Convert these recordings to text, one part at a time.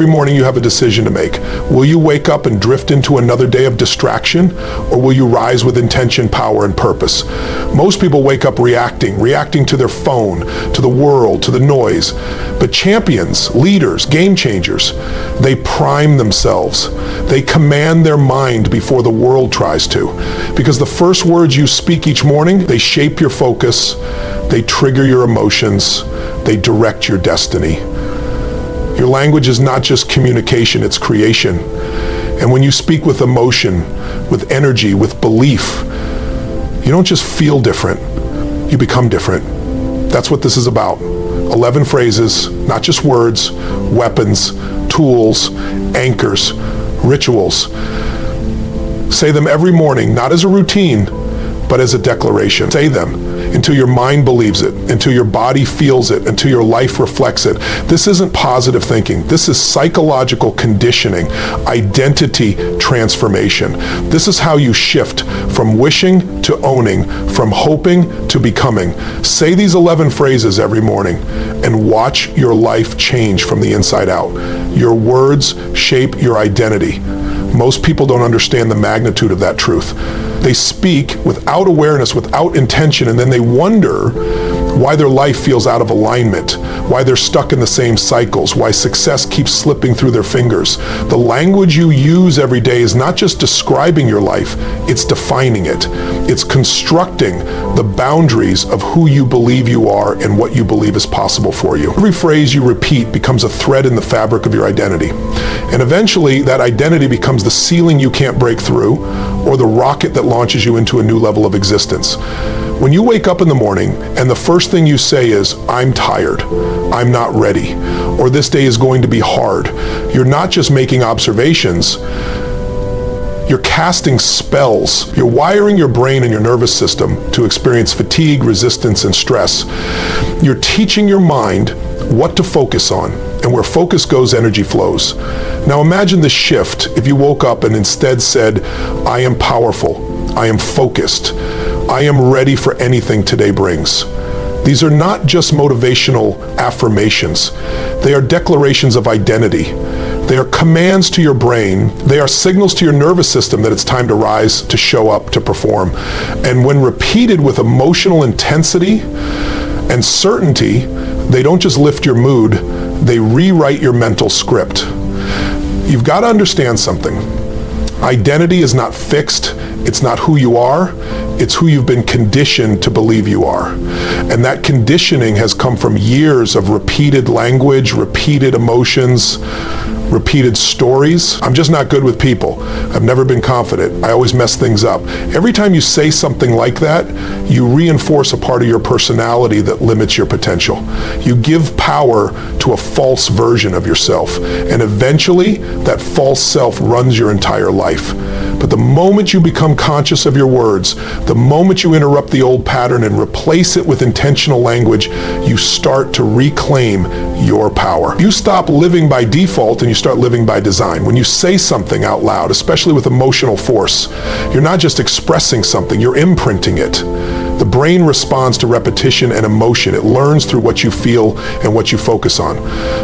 Every morning you have a decision to make. Will you wake up and drift into another day of distraction, or will you rise with intention, power, and purpose? Most people wake up reacting to their phone, to the world, to the noise. But champions, leaders, game changers, they prime themselves. They command their mind before the world tries to. Because the first words you speak each morning, they shape your focus, they trigger your emotions, they direct your destiny. Your language is not just communication, it's creation. And when you speak with emotion, with energy, with belief, you don't just feel different, you become different. That's what this is about. 11 phrases, not just words, weapons, tools, anchors, rituals. Say them every morning, not as a routine, but as a declaration. Say them until your mind believes it, until your body feels it, until your life reflects it. This isn't positive thinking. This is psychological conditioning, identity transformation. This is how you shift from wishing to owning, from hoping to becoming. Say these 11 phrases every morning and watch your life change from the inside out. Your words shape your identity. Most people don't understand the magnitude of that truth. They speak without awareness, without intention, and then they wonder why their life feels out of alignment, why they're stuck in the same cycles, why success keeps slipping through their fingers. The language you use every day is not just describing your life, it's defining it. It's constructing the boundaries of who you believe you are and what you believe is possible for you. Every phrase you repeat becomes a thread in the fabric of your identity. And eventually, that identity becomes the ceiling you can't break through, or the rocket that launches you into a new level of existence. When you wake up in the morning and the first thing you say is, "I'm tired, I'm not ready," or "this day is going to be hard," you're not just making observations, you're casting spells. You're wiring your brain and your nervous system to experience fatigue, resistance, and stress. You're teaching your mind what to focus on, and where focus goes, energy flows. Now imagine the shift if you woke up and instead said, "I am powerful, I am focused, I am ready for anything today brings." These are not just motivational affirmations. They are declarations of identity. They are commands to your brain. They are signals to your nervous system that it's time to rise, to show up, to perform. And when repeated with emotional intensity and certainty, they don't just lift your mood, they rewrite your mental script. You've got to understand something. Identity is not fixed. It's not who you are. It's who you've been conditioned to believe you are. And that conditioning has come from years of repeated language, repeated emotions, repeated stories. I'm just not good with people. I've never been confident. I always mess things up. Every time you say something like that, you reinforce a part of your personality that limits your potential. You give power to a false version of yourself. And eventually, that false self runs your entire life. But the moment you become conscious of your words, the moment you interrupt the old pattern and replace it with intentional language, you start to reclaim your power. You stop living by default and you start living by design. When you say something out loud, especially with emotional force, you're not just expressing something, you're imprinting it. The brain responds to repetition and emotion. It learns through what you feel and what you focus on.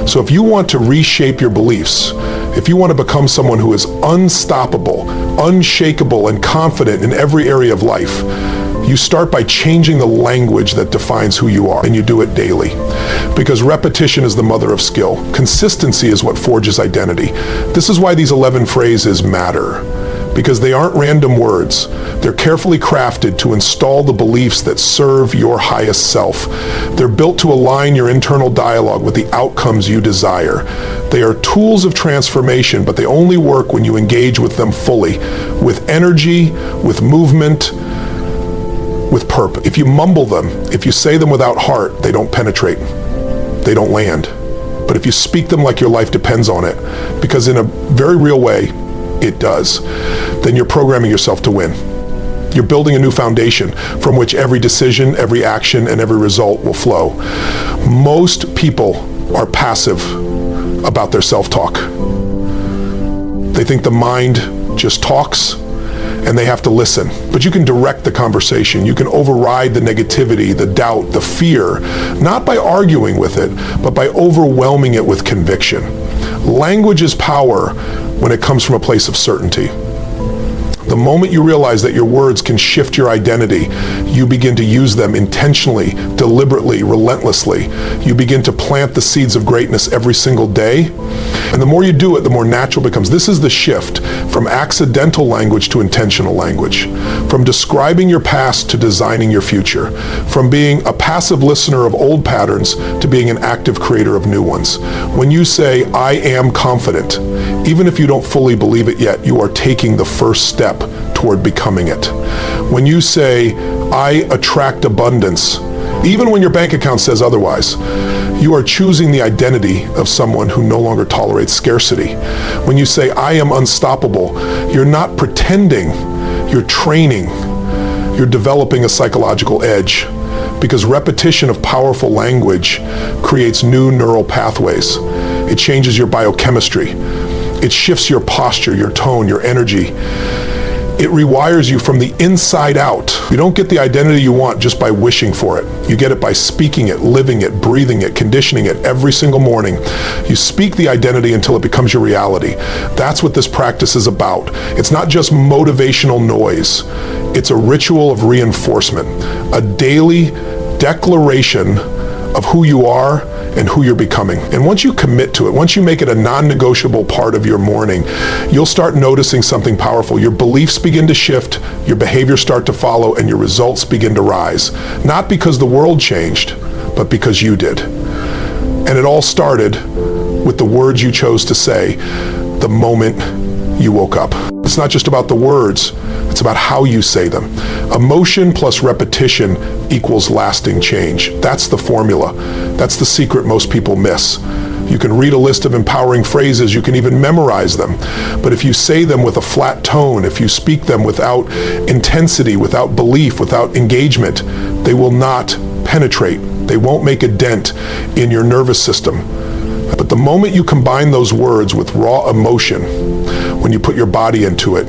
So if you want to reshape your beliefs, if you want to become someone who is unstoppable, unshakable, and confident in every area of life, you start by changing the language that defines who you are, and you do it daily. Because repetition is the mother of skill. Consistency is what forges identity. This is why these 11 phrases matter. Because they aren't random words. They're carefully crafted to install the beliefs that serve your highest self. They're built to align your internal dialogue with the outcomes you desire. They are tools of transformation, but they only work when you engage with them fully, with energy, with movement, with purpose. If you mumble them, if you say them without heart, they don't penetrate. They don't land. But if you speak them like your life depends on it, because in a very real way, it does, then you're programming yourself to win. You're building a new foundation from which every decision, every action, and every result will flow. Most people are passive about their self-talk. They think the mind just talks and they have to listen. But you can direct the conversation. You can override the negativity, the doubt, the fear, not by arguing with it, but by overwhelming it with conviction. Language is power when it comes from a place of certainty. The moment you realize that your words can shift your identity, you begin to use them intentionally, deliberately, relentlessly. You begin to plant the seeds of greatness every single day. And the more you do it, the more natural it becomes. This is the shift from accidental language to intentional language, from describing your past to designing your future, from being a passive listener of old patterns to being an active creator of new ones. When you say, I am confident, even if you don't fully believe it yet, you are taking the first step toward becoming it. When you say, I attract abundance, even when your bank account says otherwise, you are choosing the identity of someone who no longer tolerates scarcity. When you say, I am unstoppable, you're not pretending, you're training, you're developing a psychological edge, because repetition of powerful language creates new neural pathways. It changes your biochemistry. It shifts your posture, your tone, your energy. It rewires you from the inside out. You don't get the identity you want just by wishing for it. You get it by speaking it, living it, breathing it, conditioning it every single morning. You speak the identity until it becomes your reality. That's what this practice is about. It's not just motivational noise. It's a ritual of reinforcement, a daily declaration of who you are and who you're becoming. And once you commit to it, once you make it a non-negotiable part of your morning, you'll start noticing something powerful. Your beliefs begin to shift, your behaviors start to follow, and your results begin to rise. Not because the world changed, but because you did. And it all started with the words you chose to say the moment you woke up. It's not just about the words, it's about how you say them. Emotion plus repetition equals lasting change. That's the formula. That's the secret most people miss. You can read a list of empowering phrases, you can even memorize them. But if you say them with a flat tone, if you speak them without intensity, without belief, without engagement, they will not penetrate. They won't make a dent in your nervous system. But the moment you combine those words with raw emotion, when you put your body into it,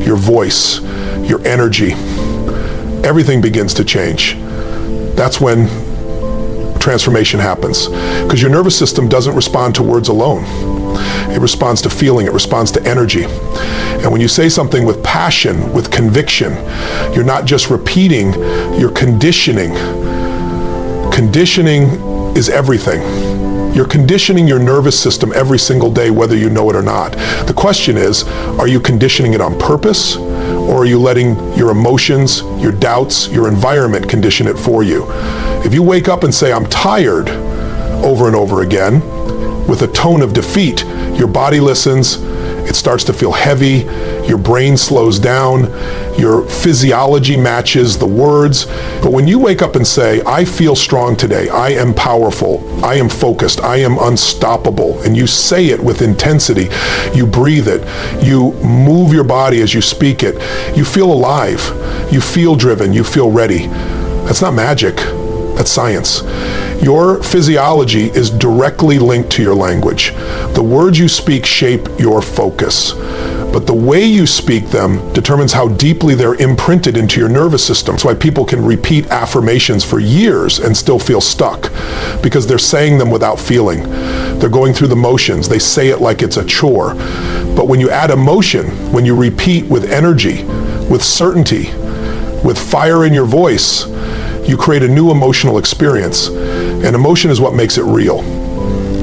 your voice, your energy, everything begins to change. That's when transformation happens. Because your nervous system doesn't respond to words alone. It responds to feeling, it responds to energy. And when you say something with passion, with conviction, you're not just repeating, you're conditioning. Conditioning is everything. You're conditioning your nervous system every single day, whether you know it or not. The question is, are you conditioning it on purpose, or are you letting your emotions, your doubts, your environment condition it for you? If you wake up and say, I'm tired, over and over again, with a tone of defeat, your body listens, it starts to feel heavy, your brain slows down, your physiology matches the words. But when you wake up and say, I feel strong today, I am powerful, I am focused, I am unstoppable, and you say it with intensity, you breathe it, you move your body as you speak it, you feel alive, you feel driven, you feel ready. That's not magic, that's science. Your physiology is directly linked to your language. The words you speak shape your focus, but the way you speak them determines how deeply they're imprinted into your nervous system. That's why people can repeat affirmations for years and still feel stuck, because they're saying them without feeling. They're going through the motions. They say it like it's a chore. But when you add emotion, when you repeat with energy, with certainty, with fire in your voice, you create a new emotional experience. And emotion is what makes it real.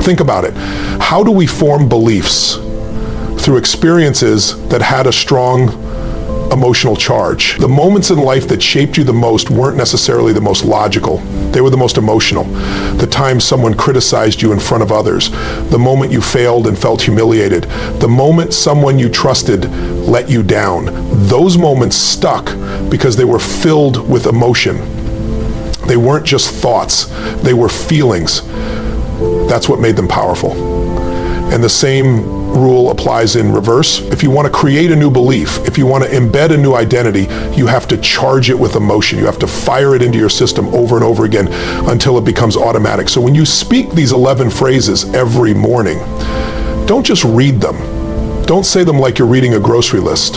Think about it. How do we form beliefs? Through experiences that had a strong emotional charge. The moments in life that shaped you the most weren't necessarily the most logical. They were the most emotional. The time someone criticized you in front of others. The moment you failed and felt humiliated. The moment someone you trusted let you down. Those moments stuck because they were filled with emotion. They weren't just thoughts, they were feelings. That's what made them powerful. And the same rule applies in reverse. If you want to create a new belief, if you want to embed a new identity, you have to charge it with emotion. You have to fire it into your system over and over again until it becomes automatic. So when you speak these 11 phrases every morning, don't just read them. Don't say them like you're reading a grocery list.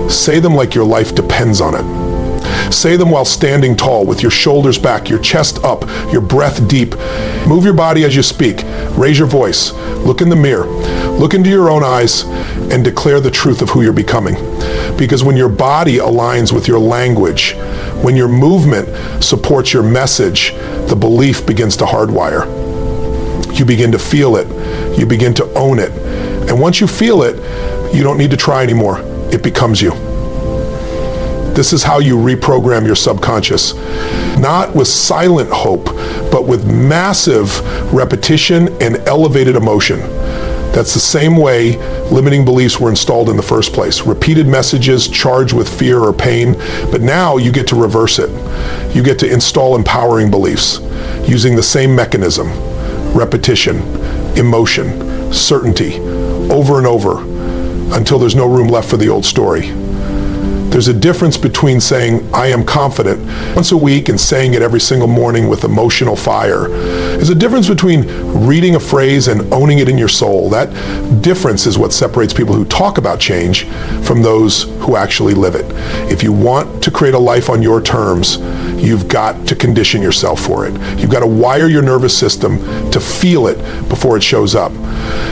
Say them like your life depends on it. Say them while standing tall with your shoulders back, your chest up, your breath deep. Move your body as you speak. Raise your voice. Look in the mirror. Look into your own eyes and declare the truth of who you're becoming. Because when your body aligns with your language, when your movement supports your message, the belief begins to hardwire. You begin to feel it. You begin to own it. And once you feel it, you don't need to try anymore. It becomes you. This is how you reprogram your subconscious. Not with silent hope, but with massive repetition and elevated emotion. That's the same way limiting beliefs were installed in the first place. Repeated messages charged with fear or pain, but now you get to reverse it. You get to install empowering beliefs using the same mechanism. Repetition, emotion, certainty, over and over, until there's no room left for the old story. There's a difference between saying, I am confident once a week and saying it every single morning with emotional fire. There's a difference between reading a phrase and owning it in your soul. That difference is what separates people who talk about change from those who actually live it. If you want to create a life on your terms, you've got to condition yourself for it. You've got to wire your nervous system to feel it before it shows up.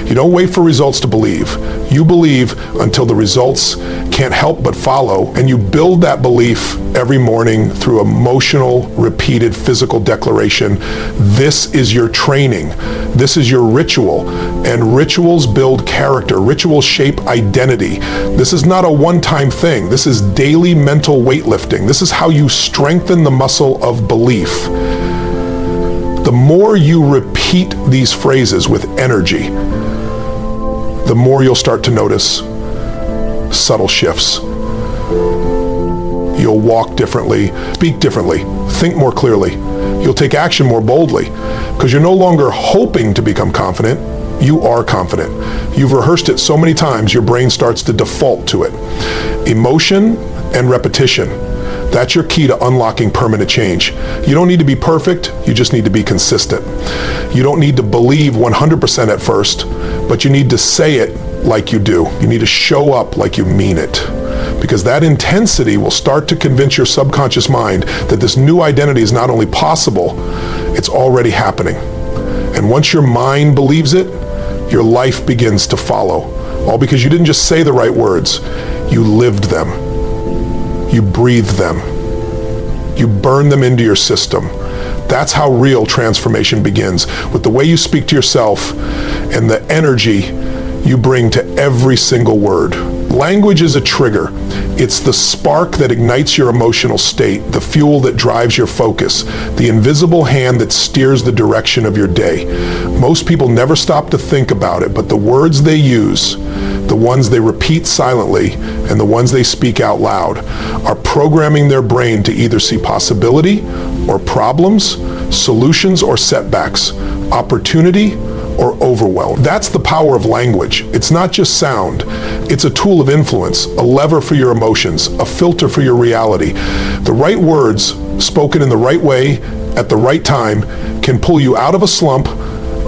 You don't wait for results to believe. You believe until the results can't help but follow, and you build that belief every morning through emotional, repeated physical declaration. This is your training. This is your ritual, and rituals build character. Rituals shape identity. This is not a one-time thing. This is daily mental weightlifting. This is how you strengthen the muscle of belief. The more you repeat these phrases with energy, the more you'll start to notice subtle shifts. You'll walk differently, speak differently, think more clearly. You'll take action more boldly because you're no longer hoping to become confident. You are confident. You've rehearsed it so many times, your brain starts to default to it. Emotion and repetition. That's your key to unlocking permanent change. You don't need to be perfect, you just need to be consistent. You don't need to believe 100% at first, but you need to say it like you do. You need to show up like you mean it. Because that intensity will start to convince your subconscious mind that this new identity is not only possible, it's already happening. And once your mind believes it, your life begins to follow. All because you didn't just say the right words, you lived them. You breathe them. You burn them into your system. That's how real transformation begins, with the way you speak to yourself and the energy you bring to every single word. Language is a trigger. It's the spark that ignites your emotional state, the fuel that drives your focus, the invisible hand that steers the direction of your day. Most people never stop to think about it, but the words they use, the ones they repeat silently, and the ones they speak out loud, are programming their brain to either see possibility or problems, solutions or setbacks, opportunity or overwhelm. That's the power of language. It's not just sound. It's a tool of influence, a lever for your emotions, a filter for your reality. The right words, spoken in the right way, at the right time, can pull you out of a slump,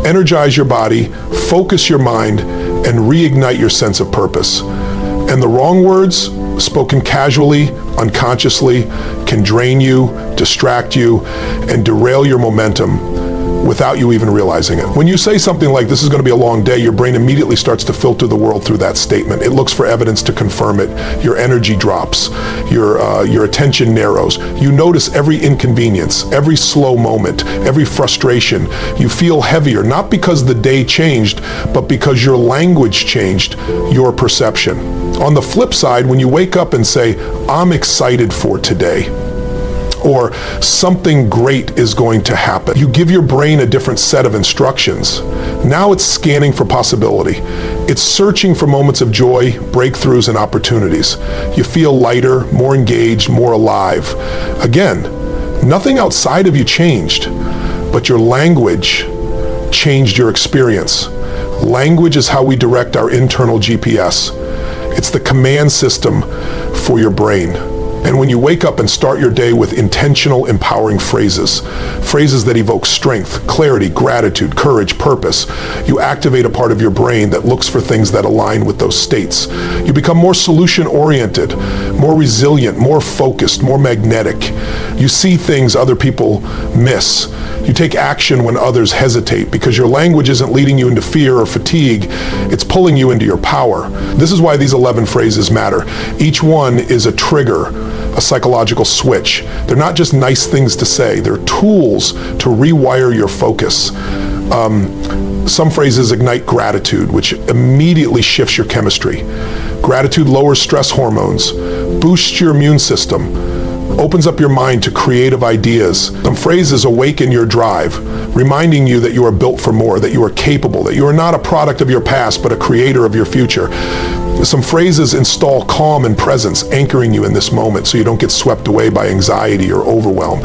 energize your body, focus your mind, and reignite your sense of purpose. And the wrong words, spoken casually, unconsciously, can drain you, distract you, and derail your momentum without you even realizing it. When you say something like, this is going to be a long day, your brain immediately starts to filter the world through that statement. It looks for evidence to confirm it. Your energy drops. Your attention narrows. You notice every inconvenience, every slow moment, every frustration. You feel heavier, not because the day changed, but because your language changed your perception. On the flip side, when you wake up and say, I'm excited for today, or something great is going to happen, you give your brain a different set of instructions. Now it's scanning for possibility. It's searching for moments of joy, breakthroughs, and opportunities. You feel lighter, more engaged, more alive. Again, nothing outside of you changed, but your language changed your experience. Language is how we direct our internal GPS. It's the command system for your brain. And when you wake up and start your day with intentional, empowering phrases that evoke strength, clarity, gratitude, courage, purpose, you activate a part of your brain that looks for things that align with those states. You become more solution-oriented, more resilient, more focused, more magnetic. You see things other people miss. You take action when others hesitate because your language isn't leading you into fear or fatigue, it's pulling you into your power. This is why these 11 phrases matter. Each one is a trigger, a psychological switch. They're not just nice things to say, they're tools to rewire your focus. Some phrases ignite gratitude, which immediately shifts your chemistry. Gratitude lowers stress hormones, boosts your immune system, opens up your mind to creative ideas. Some phrases awaken your drive, reminding you that you are built for more, that you are capable, that you are not a product of your past, but a creator of your future. Some phrases install calm and presence, anchoring you in this moment so you don't get swept away by anxiety or overwhelm.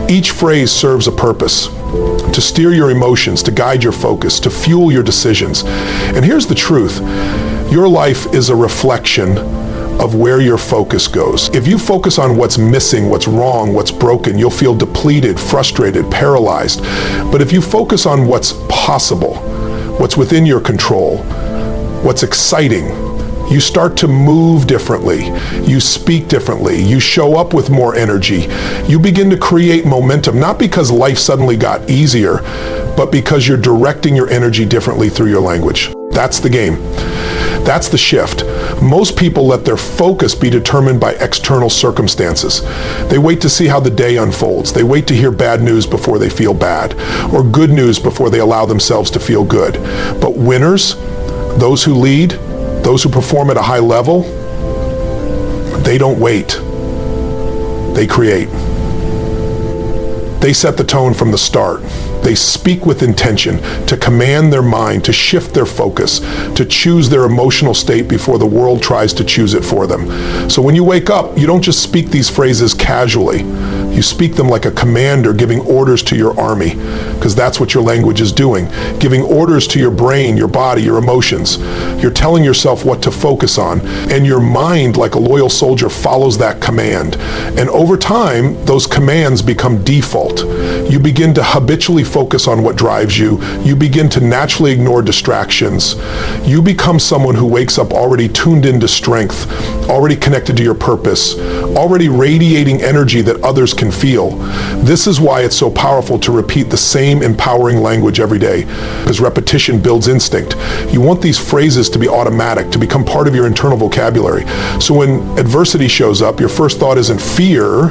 Each phrase serves a purpose: to steer your emotions, to guide your focus, to fuel your decisions. And here's the truth: your life is a reflection of where your focus goes. If you focus on what's missing, what's wrong, what's broken, you'll feel depleted, frustrated, paralyzed. But if you focus on what's possible, what's within your control, what's exciting, you start to move differently, you speak differently, you show up with more energy, you begin to create momentum, not because life suddenly got easier, but because you're directing your energy differently through your language. That's the game. That's the shift. Most people let their focus be determined by external circumstances. They wait to see how the day unfolds. They wait to hear bad news before they feel bad, or good news before they allow themselves to feel good. But winners, those who lead, those who perform at a high level, they don't wait. They create. They set the tone from the start. They speak with intention, to command their mind, to shift their focus, to choose their emotional state before the world tries to choose it for them. So when you wake up, you don't just speak these phrases casually. You speak them like a commander giving orders to your army, because that's what your language is doing, giving orders to your brain, your body, your emotions. You're telling yourself what to focus on, and your mind, like a loyal soldier, follows that command. And over time, those commands become default. You begin to habitually focus on what drives you. You begin to naturally ignore distractions. You become someone who wakes up already tuned into strength, already connected to your purpose, already radiating energy that others can feel. This is why it's so powerful to repeat the same empowering language every day, because repetition builds instinct. You want these phrases to be automatic, to become part of your internal vocabulary. So when adversity shows up, your first thought isn't fear,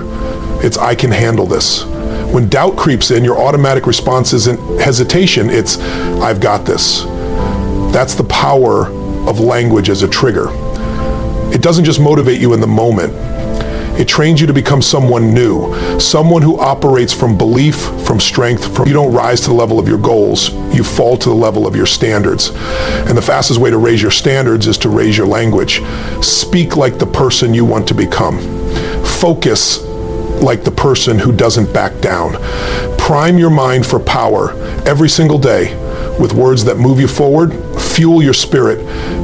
it's I can handle this. When doubt creeps in, your automatic response isn't hesitation, it's I've got this. That's the power of language as a trigger. It doesn't just motivate you in the moment. It trains you to become someone new, someone who operates from belief, from strength. You don't rise to the level of your goals, you fall to the level of your standards. And the fastest way to raise your standards is to raise your language. Speak like the person you want to become. Focus like the person who doesn't back down. Prime your mind for power every single day with words that move you forward, fuel your spirit,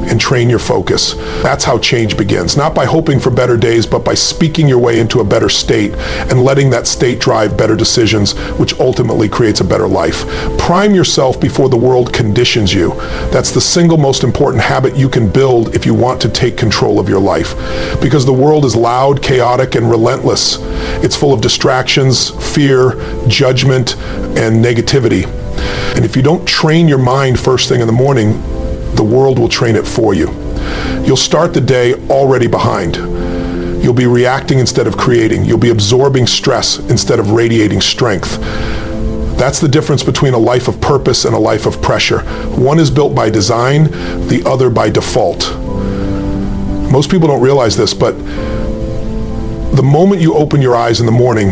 and train your focus. That's how change begins, not by hoping for better days, but by speaking your way into a better state and letting that state drive better decisions, which ultimately creates a better life. Prime yourself before the world conditions you. That's the single most important habit you can build if you want to take control of your life. Because the world is loud, chaotic, and relentless. It's full of distractions, fear, judgment, and negativity. And if you don't train your mind first thing in the morning, the world will train it for you. You'll start the day already behind. You'll be reacting instead of creating. You'll be absorbing stress instead of radiating strength. That's the difference between a life of purpose and a life of pressure. One is built by design, the other by default. Most people don't realize this, but the moment you open your eyes in the morning,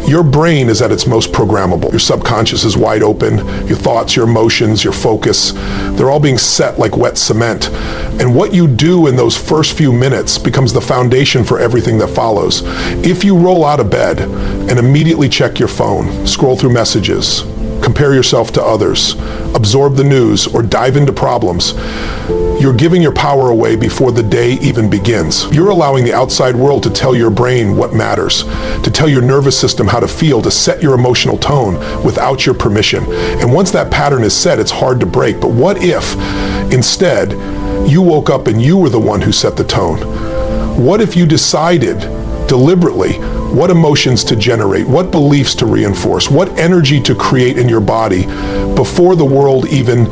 your brain is at its most programmable. Your subconscious is wide open. Your thoughts, your emotions, your focus, they're all being set like wet cement. And what you do in those first few minutes becomes the foundation for everything that follows. If you roll out of bed and immediately check your phone, scroll through messages, compare yourself to others, absorb the news, or dive into problems, you're giving your power away before the day even begins. You're allowing the outside world to tell your brain what matters, to tell your nervous system how to feel, to set your emotional tone without your permission. And once that pattern is set, it's hard to break. But what if, instead, you woke up and you were the one who set the tone? What if you decided deliberately what emotions to generate, what beliefs to reinforce, what energy to create in your body before the world even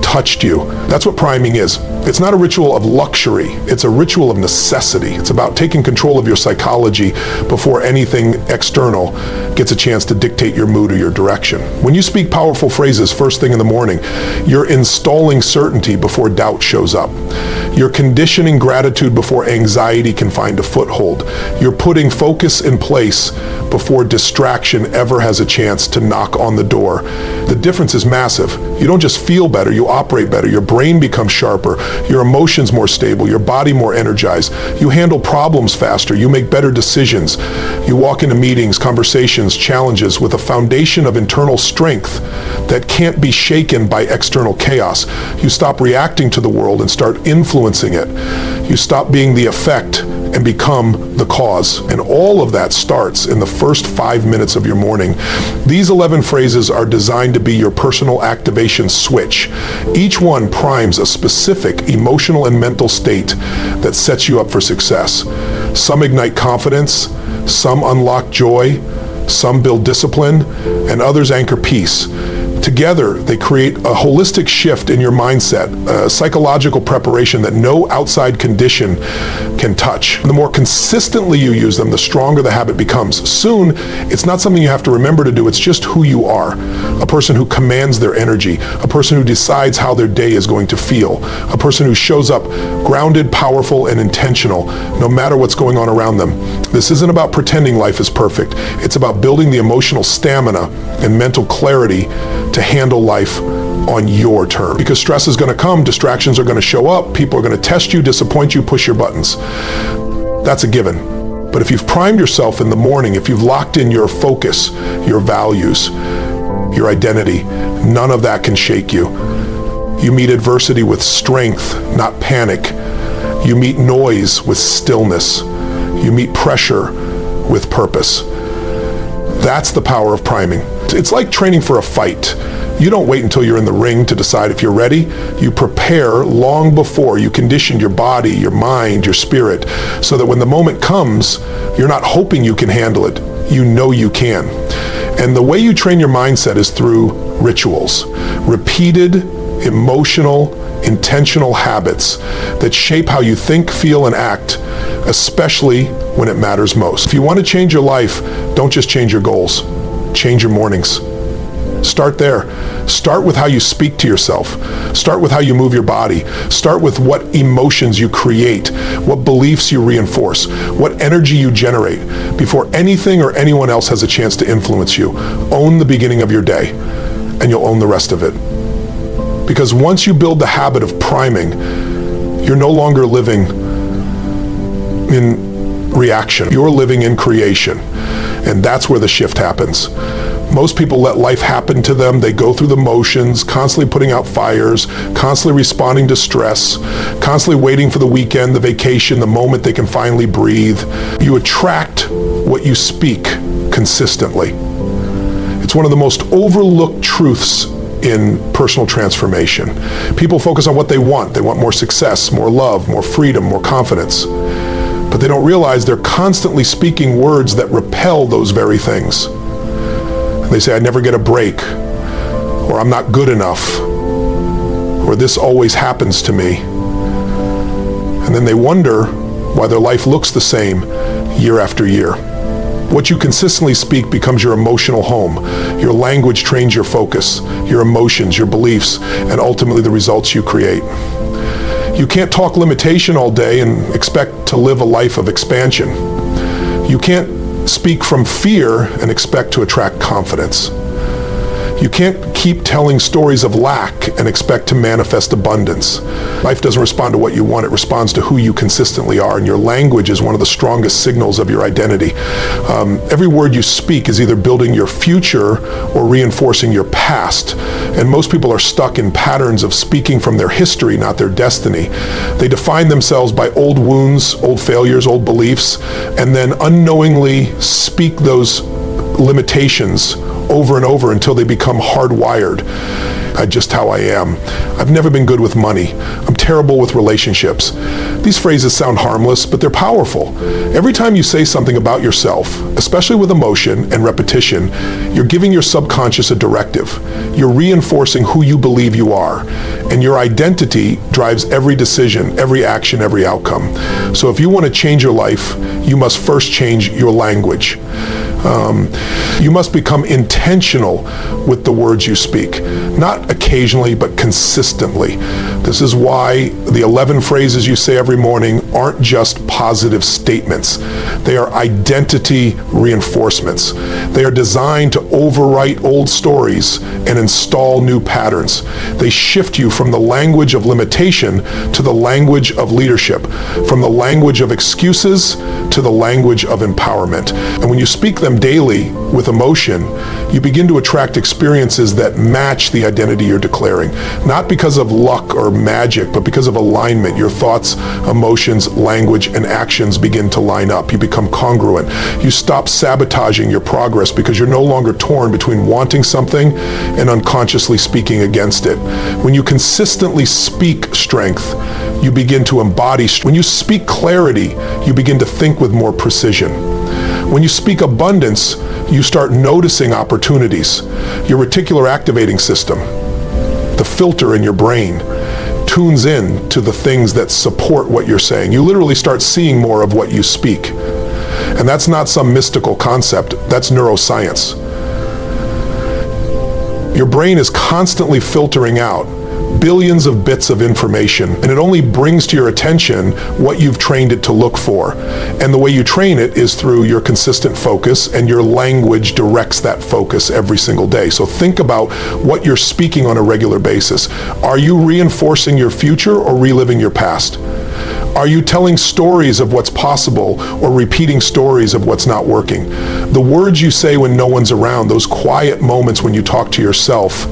touched you? That's what priming is. It's not a ritual of luxury. It's a ritual of necessity. It's about taking control of your psychology before anything external gets a chance to dictate your mood or your direction. When you speak powerful phrases first thing in the morning, you're installing certainty before doubt shows up. You're conditioning gratitude before anxiety can find a foothold. You're putting focus in place before distraction ever has a chance to knock on the door. The difference is massive. You don't just feel better, you operate better. Your brain becomes sharper, your emotions more stable, your body more energized. You handle problems faster, you make better decisions. You walk into meetings, conversations, challenges with a foundation of internal strength that can't be shaken by external chaos. You stop reacting to the world and start influencing it. You stop being the effect and become the cause. And all of that starts in the first 5 minutes of your morning. These 11 phrases are designed to be your personal activation switch. Each one primes a specific emotional and mental state that sets you up for success. Some ignite confidence, some unlock joy, some build discipline, and others anchor peace. Together, they create a holistic shift in your mindset, a psychological preparation that no outside condition can touch. The more consistently you use them, the stronger the habit becomes. Soon, it's not something you have to remember to do, it's just who you are. A person who commands their energy, a person who decides how their day is going to feel, a person who shows up grounded, powerful, and intentional, no matter what's going on around them. This isn't about pretending life is perfect. It's about building the emotional stamina and mental clarity to handle life on your terms. Because stress is going to come, distractions are going to show up, people are going to test you, disappoint you, push your buttons. That's a given. But if you've primed yourself in the morning, if you've locked in your focus, your values, your identity, none of that can shake you. You meet adversity with strength, not panic. You meet noise with stillness. You meet pressure with purpose. That's the power of priming. It's like training for a fight. You don't wait until you're in the ring to decide if you're ready. You prepare long before. You condition your body, your mind, your spirit, so that when the moment comes, you're not hoping you can handle it. You know you can. And the way you train your mindset is through rituals. Repeated, emotional, intentional habits that shape how you think, feel, and act, especially when it matters most. If you want to change your life, don't just change your goals. Change your mornings. Start there. Start with how you speak to yourself. Start with how you move your body. Start with what emotions you create, what beliefs you reinforce, what energy you generate before anything or anyone else has a chance to influence you. Own the beginning of your day, and you'll own the rest of it. Because once you build the habit of priming, you're no longer living in reaction. You're living in creation. And that's where the shift happens. Most people let life happen to them. They go through the motions, constantly putting out fires, constantly responding to stress, constantly waiting for the weekend, the vacation, the moment they can finally breathe. You attract what you speak consistently. It's one of the most overlooked truths in personal transformation. People focus on what they want. They want more success, more love, more freedom, more confidence. But they don't realize they're constantly speaking words that repel those very things. They say, I never get a break, or I'm not good enough, or this always happens to me. And then they wonder why their life looks the same year after year. What you consistently speak becomes your emotional home. Your language trains your focus, your emotions, your beliefs, and ultimately the results you create. You can't talk limitation all day and expect to live a life of expansion. You can't speak from fear and expect to attract confidence. You can't keep telling stories of lack and expect to manifest abundance. Life doesn't respond to what you want, it responds to who you consistently are, and your language is one of the strongest signals of your identity. Every word you speak is either building your future or reinforcing your past, and most people are stuck in patterns of speaking from their history, not their destiny. They define themselves by old wounds, old failures, old beliefs, and then unknowingly speak those limitations over and over until they become hardwired. Just how I am. I've never been good with money. I'm terrible with relationships. These phrases sound harmless, but they're powerful. Every time you say something about yourself, especially with emotion and repetition, you're giving your subconscious a directive. You're reinforcing who you believe you are, and your identity drives every decision, every action, every outcome. So if you want to change your life, you must first change your language. You must become intentional with the words you speak, not occasionally, but consistently. This is why the 11 phrases you say every morning aren't just positive statements. They are identity reinforcements. They are designed to overwrite old stories and install new patterns. They shift you from the language of limitation to the language of leadership, from the language of excuses to the language of empowerment. And when you speak them daily with emotion, you begin to attract experiences that match the identity you're declaring. Not because of luck or magic, but because of alignment. Your thoughts, emotions, language, and actions begin to line up. You become congruent. You stop sabotaging your progress because you're no longer torn between wanting something and unconsciously speaking against it. When you consistently speak strength, you begin to embody. When you speak clarity, you begin to think with more precision. When you speak abundance, you start noticing opportunities. Your reticular activating system, the filter in your brain, tunes in to the things that support what you're saying. You literally start seeing more of what you speak. And that's not some mystical concept, that's neuroscience. Your brain is constantly filtering out billions of bits of information, and it only brings to your attention what you've trained it to look for. And the way you train it is through your consistent focus, and your language directs that focus every single day. So think about what you're speaking on a regular basis. Are you reinforcing your future or reliving your past? Are you telling stories of what's possible or repeating stories of what's not working? The words you say when no one's around, those quiet moments when you talk to yourself,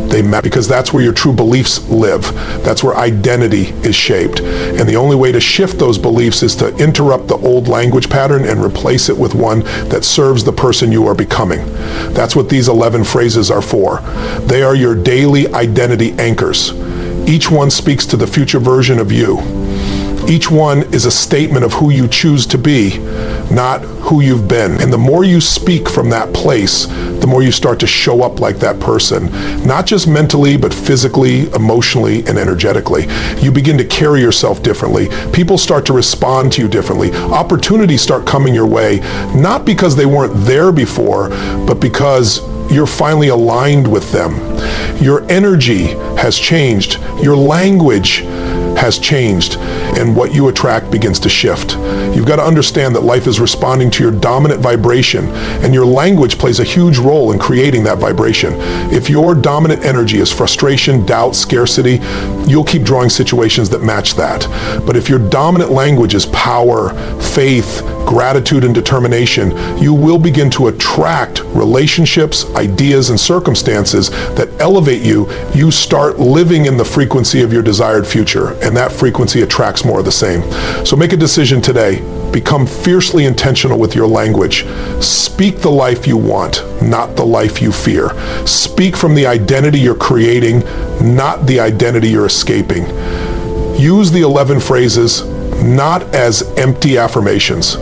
they matter because that's where your true beliefs live. That's where identity is shaped. And the only way to shift those beliefs is to interrupt the old language pattern and replace it with one that serves the person you are becoming. That's what these 11 phrases are for. They are your daily identity anchors. Each one speaks to the future version of you. Each one is a statement of who you choose to be, not who you've been. And the more you speak from that place, the more you start to show up like that person, not just mentally, but physically, emotionally, and energetically. You begin to carry yourself differently. People start to respond to you differently. Opportunities start coming your way, not because they weren't there before, but because you're finally aligned with them. Your energy has changed. Your language has changed, and what you attract begins to shift. You've got to understand that life is responding to your dominant vibration, and your language plays a huge role in creating that vibration. If your dominant energy is frustration, doubt, scarcity, you'll keep drawing situations that match that. But if your dominant language is power, faith, gratitude, and determination, you will begin to attract relationships, ideas, and circumstances that elevate you. You start living in the frequency of your desired future, and that frequency attracts more of the same. So make a decision today. Become fiercely intentional with your language. Speak the life you want, not the life you fear. Speak from the identity you're creating, not the identity you're escaping. Use the 11 phrases not as empty affirmations,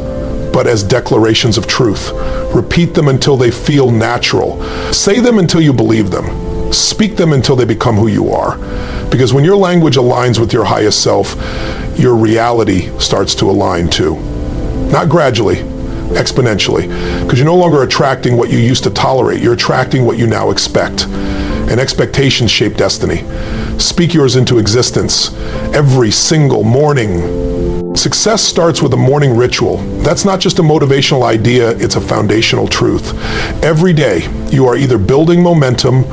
but as declarations of truth. Repeat them until they feel natural. Say them until you believe them. Speak them until they become who you are. Because when your language aligns with your highest self, your reality starts to align too. Not gradually, exponentially. Because you're no longer attracting what you used to tolerate. You're attracting what you now expect. And expectations shape destiny. Speak yours into existence every single morning. Success starts with a morning ritual. That's not just a motivational idea, it's a foundational truth. Every day, you are either building momentum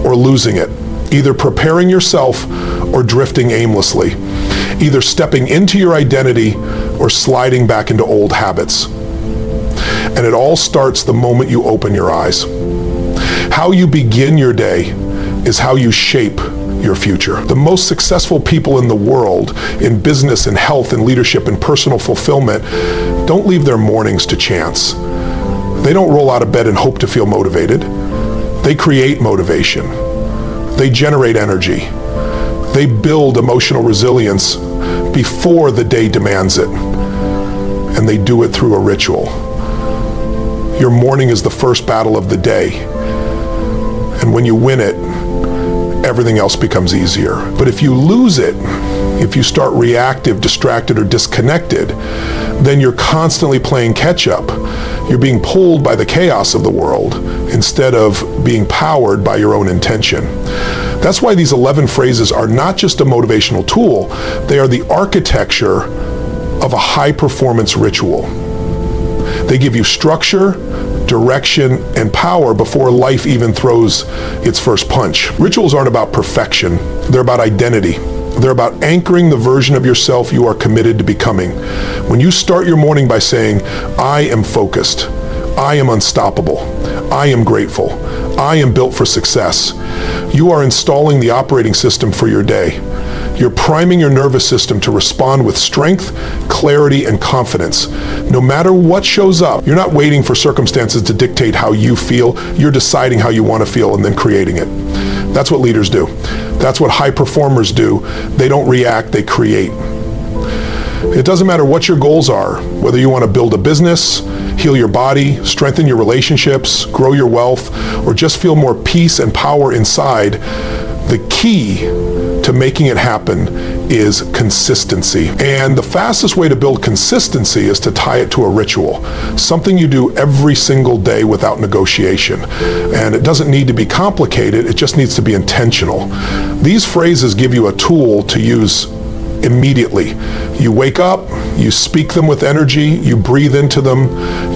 or losing it, either preparing yourself or drifting aimlessly, either stepping into your identity or sliding back into old habits. And it all starts the moment you open your eyes. How you begin your day is how you shape your future. The most successful people in the world, in business and health and leadership and personal fulfillment, don't leave their mornings to chance. They don't roll out of bed and hope to feel motivated. They create motivation. They generate energy. They build emotional resilience before the day demands it. And they do it through a ritual. Your morning is the first battle of the day. And when you win it, everything else becomes easier. But if you lose it, if you start reactive, distracted, or disconnected, then you're constantly playing catch up. You're being pulled by the chaos of the world instead of being powered by your own intention. That's why these 11 phrases are not just a motivational tool, they are the architecture of a high-performance ritual. They give you structure, direction, and power before life even throws its first punch. Rituals aren't about perfection, they're about identity. They're about anchoring the version of yourself you are committed to becoming. When you start your morning by saying, I am focused, I am unstoppable, I am grateful, I am built for success, you are installing the operating system for your day. You're priming your nervous system to respond with strength, clarity, and confidence. No matter what shows up, you're not waiting for circumstances to dictate how you feel. You're deciding how you want to feel and then creating it. That's what leaders do. That's what high performers do. They don't react, they create. It doesn't matter what your goals are, whether you want to build a business, heal your body, strengthen your relationships, grow your wealth, or just feel more peace and power inside. The key to making it happen is consistency. And the fastest way to build consistency is to tie it to a ritual, something you do every single day without negotiation. And it doesn't need to be complicated, it just needs to be intentional. These phrases give you a tool to use immediately. You wake up, you speak them with energy, you breathe into them,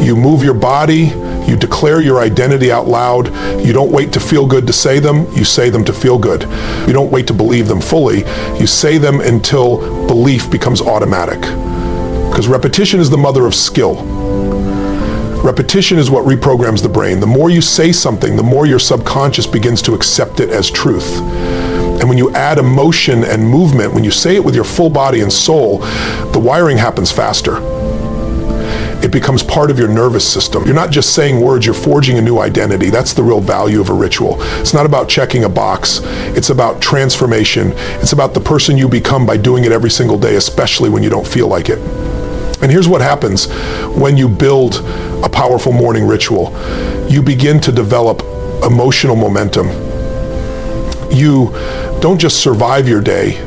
you move your body, you declare your identity out loud. You don't wait to feel good to say them, you say them to feel good. You don't wait to believe them fully, you say them until belief becomes automatic. Because repetition is the mother of skill. Repetition is what reprograms the brain. The more you say something, the more your subconscious begins to accept it as truth. And when you add emotion and movement, when you say it with your full body and soul, the wiring happens faster. It becomes part of your nervous system. You're not just saying words, you're forging a new identity. That's the real value of a ritual. It's not about checking a box. It's about transformation. It's about the person you become by doing it every single day, especially when you don't feel like it. And here's what happens when you build a powerful morning ritual. You begin to develop emotional momentum. You don't just survive your day,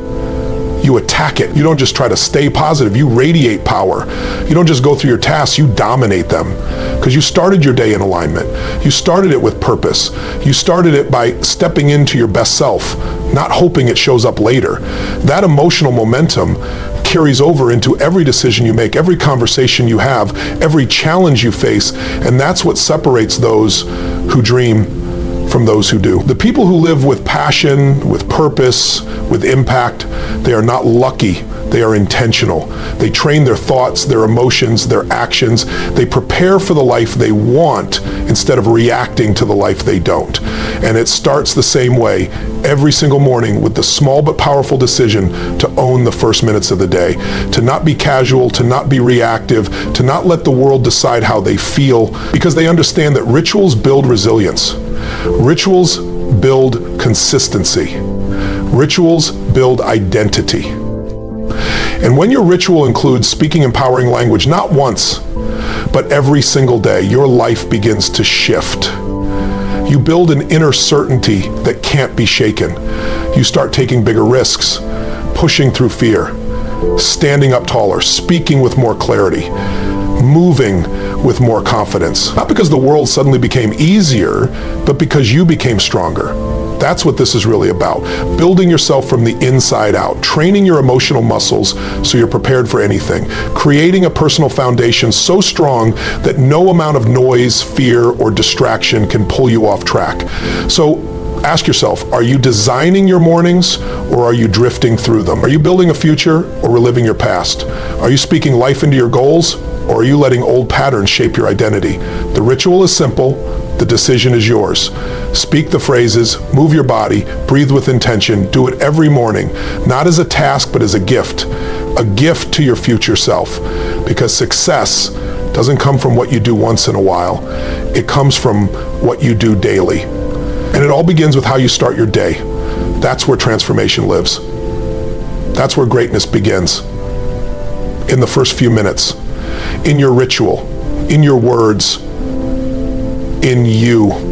you attack it. You don't just try to stay positive, you radiate power. You don't just go through your tasks, you dominate them. Because you started your day in alignment. You started it with purpose. You started it by stepping into your best self, not hoping it shows up later. That emotional momentum carries over into every decision you make, every conversation you have, every challenge you face, and that's what separates those who dream from those who do. The people who live with passion, with purpose, with impact, they are not lucky, they are intentional. They train their thoughts, their emotions, their actions. They prepare for the life they want instead of reacting to the life they don't. And it starts the same way every single morning with the small but powerful decision to own the first minutes of the day, to not be casual, to not be reactive, to not let the world decide how they feel, because they understand that rituals build resilience. Rituals build consistency. Rituals build identity. And when your ritual includes speaking empowering language, not once, but every single day, your life begins to shift. You build an inner certainty that can't be shaken. You start taking bigger risks, pushing through fear, standing up taller, speaking with more clarity, moving with more confidence. Not because the world suddenly became easier, but because you became stronger. That's what this is really about. Building yourself from the inside out, training your emotional muscles so you're prepared for anything, creating a personal foundation so strong that no amount of noise, fear, or distraction can pull you off track. So ask yourself, are you designing your mornings or are you drifting through them? Are you building a future or reliving your past? Are you speaking life into your goals or are you letting old patterns shape your identity? The ritual is simple. The decision is yours. Speak the phrases, move your body, breathe with intention, do it every morning, not as a task, but as a gift to your future self. Because success doesn't come from what you do once in a while. It comes from what you do daily. And it all begins with how you start your day. That's where transformation lives. That's where greatness begins. In the first few minutes, in your ritual, in your words, in you.